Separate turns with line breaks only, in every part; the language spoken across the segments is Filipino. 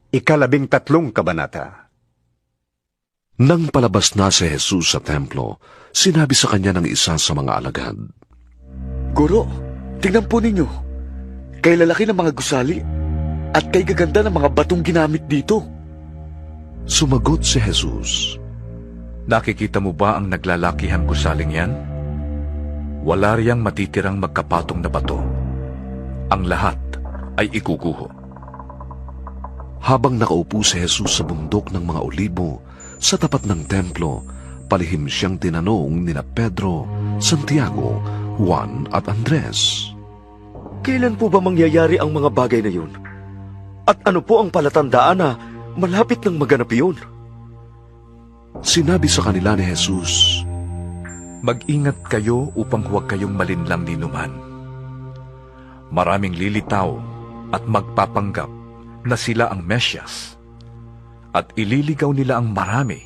13 kabanata.
Nang palabas na si Jesus sa templo, sinabi sa kanya ng isa sa mga alagad,
Guro, tingnan po ninyo. Kay lalaki ng mga gusali at kay gaganda ng mga batong ginamit dito.
Sumagot si Jesus,
Nakikita mo ba ang naglalakihang gusaling yan? Wala riyang matitirang magkapatong na bato. Ang lahat ay ikuguho.
Habang nakaupo si Jesus sa bundok ng mga olibo, sa tapat ng templo, palihim siyang tinanong nina Pedro, Santiago, Juan at Andres.
Kailan po ba mangyayari ang mga bagay na yun? At ano po ang palatandaan na malapit nang maganap yun?
Sinabi sa kanila ni Jesus,
Mag-ingat kayo upang huwag kayong malinlang ninuman. Maraming lilitaw at magpapanggap na sila ang Mesyas at ililigaw nila ang marami.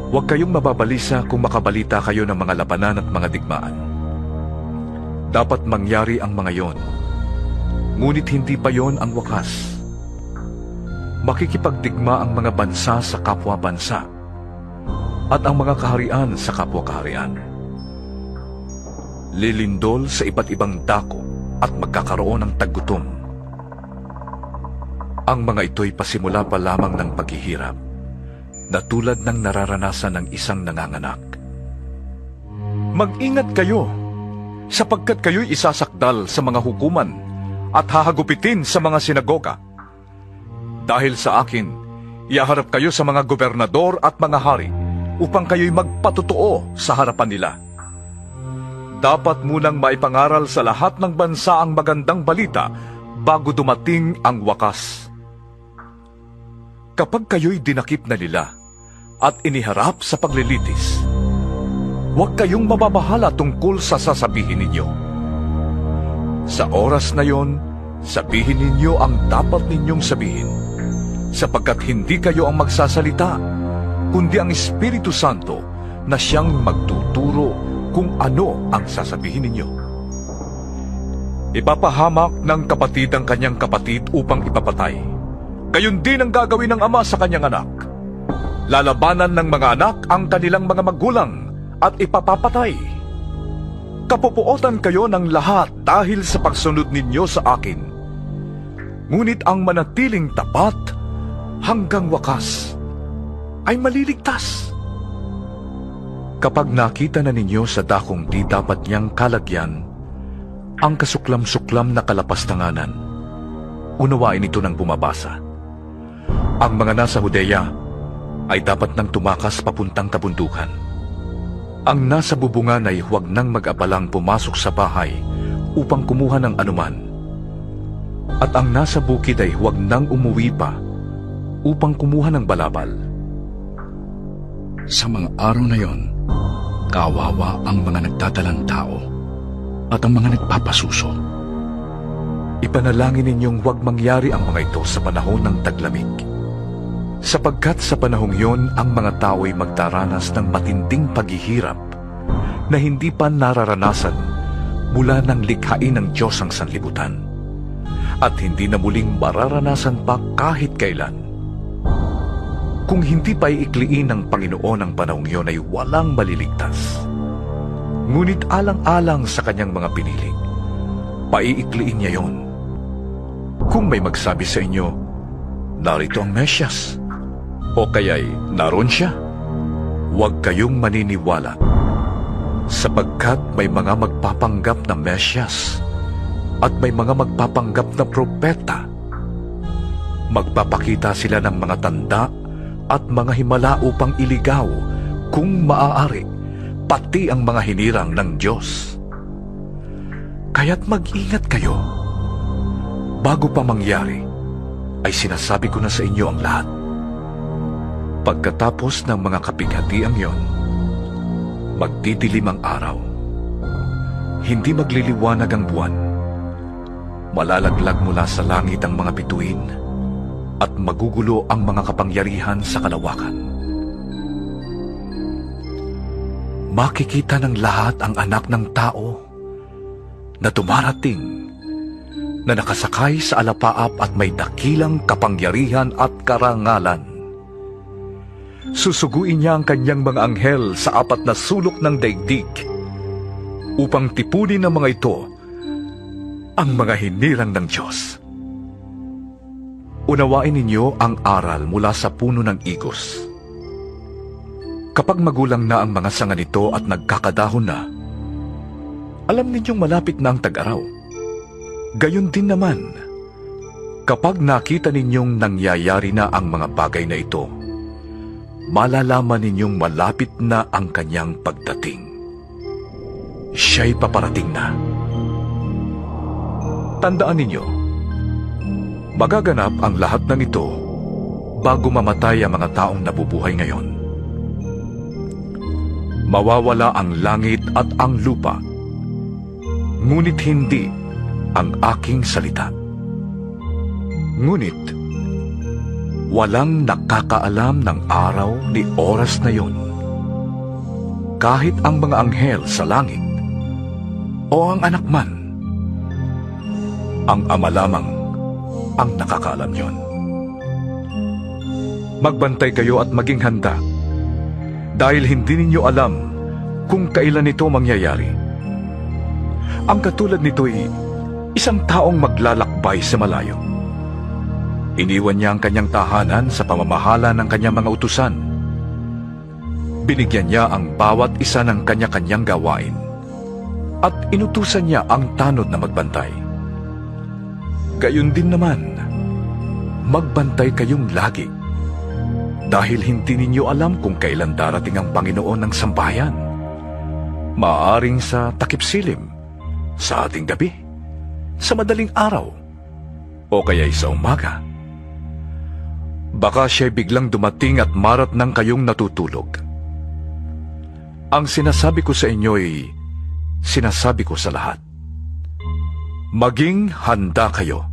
Huwag kayong mababalisa kung makabalita kayo ng mga labanan at mga digmaan. Dapat mangyari ang mga yon, ngunit hindi pa yon ang wakas. Makikipagdigma ang mga bansa sa kapwa-bansa at ang mga kaharian sa kapwa-kaharian. Lilindol sa iba't ibang dako at magkakaroon ng taggutom. Ang mga ito'y pasimula pa lamang ng paghihirap na tulad ng nararanasan ng isang nanganganak. Mag-ingat kayo sapagkat kayo'y isasakdal sa mga hukuman at hahagupitin sa mga sinagoga. Dahil sa akin, iaharap kayo sa mga gobernador at mga hari upang kayo'y magpatotoo sa harapan nila. Dapat munang maipangaral sa lahat ng bansa ang magandang balita bago dumating ang wakas. Kapag kayo'y dinakip na nila at iniharap sa paglilitis, huwag kayong mababahala tungkol sa sasabihin ninyo. Sa oras na yon, sabihin ninyo ang dapat ninyong sabihin, sapagkat hindi kayo ang magsasalita, kundi ang Espiritu Santo na siyang magtuturo kung ano ang sasabihin ninyo. Ipapahamak ng kapatid ang kanyang kapatid upang ipapatay. Gayon din ang gagawin ng ama sa kanyang anak. Lalabanan ng mga anak ang kanilang mga magulang at ipapapatay. Kapupuotan kayo ng lahat dahil sa pagsunod ninyo sa akin. Ngunit ang manatiling tapat hanggang wakas ay maliligtas. Kapag nakita na ninyo sa dakong di dapat niyang kalagyan ang kasuklam-suklam na kalapastanganan, unawain ito ng bumabasa. Ang mga nasa Judea ay dapat nang tumakas papuntang kabundukan. Ang nasa bubungan ay huwag nang mag-abalang pumasok sa bahay upang kumuha ng anuman. At ang nasa bukid ay huwag nang umuwi pa upang kumuha ng balabal.
Sa mga araw na yon, kawawa ang mga nagdadalang tao at ang mga nagpapasuso.
Ipanalangin ninyong huwag mangyari ang mga ito sa panahon ng taglamig. Sapagkat sa panahong yon, ang mga tao'y magdaranas ng matinding paghihirap na hindi pa nararanasan mula ng likhain ng Diyos ang sanlibutan, at hindi na muling mararanasan pa kahit kailan. Kung hindi pa iikliin ng Panginoon ang panahong yon ay walang maliligtas. Ngunit alang-alang sa kanyang mga pinili, paiikliin niya yon. Kung may magsabi sa inyo, narito ang Mesyas, o kaya'y naroon siya, huwag kayong maniniwala, sapagkat may mga magpapanggap na Mesyas at may mga magpapanggap na propeta. Magpapakita sila ng mga tanda at mga himala upang iligaw, kung maaari, pati ang mga hinirang ng Diyos. Kaya't mag-ingat kayo. Bago pa mangyari, ay sinasabi ko na sa inyo ang lahat. Pagkatapos ng mga kapighatiang yon, magdidilim ang araw. Hindi magliliwanag ang buwan. Malalaglag mula sa langit ang mga bituin, at magugulo ang mga kapangyarihan sa kalawakan. Makikita ng lahat ang anak ng tao na dumarating na nakasakay sa alapaap at may dakilang kapangyarihan at karangalan. Susuguin niya ang kanyang mga anghel sa 4 na sulok ng daigdig upang tipunin ng mga ito ang mga hinirang ng Diyos. Unawain ninyo ang aral mula sa puno ng igos. Kapag magulang na ang mga sanga nito at nagkakadahon na, alam ninyong malapit na ang tag-araw. Gayon din naman, kapag nakita ninyong nangyayari na ang mga bagay na ito, malalaman ninyong malapit na ang kanyang pagdating. Siya'y paparating na. Tandaan ninyo, magaganap ang lahat ng ito bago mamatay ang mga taong nabubuhay ngayon. Mawawala ang langit at ang lupa, ngunit hindi ang aking salita. Ngunit, walang nakakaalam ng araw ni oras na yon, kahit ang mga anghel sa langit o ang anak man. Ang Ama lamang ang nakakaalam yon. Magbantay kayo at maging handa, dahil hindi ninyo alam kung kailan ito mangyayari. Ang katulad nito'y isang taong maglalakbay sa malayo. Iniwan niya ang kanyang tahanan sa pamamahala ng kanyang mga utusan. Binigyan niya ang bawat isa ng kanya-kanyang gawain at inutusan niya ang tanod na magbantay. Gayon din naman, magbantay kayong lagi, dahil hindi ninyo alam kung kailan darating ang Panginoon ng sambahayan. Maaring sa takip-silim, sa ating gabi, sa madaling araw, o kaya'y sa umaga. Baka siya'y biglang dumating at marat ng kayong natutulog. Ang sinasabi ko sa inyo'y sinasabi ko sa lahat. Maging handa kayo,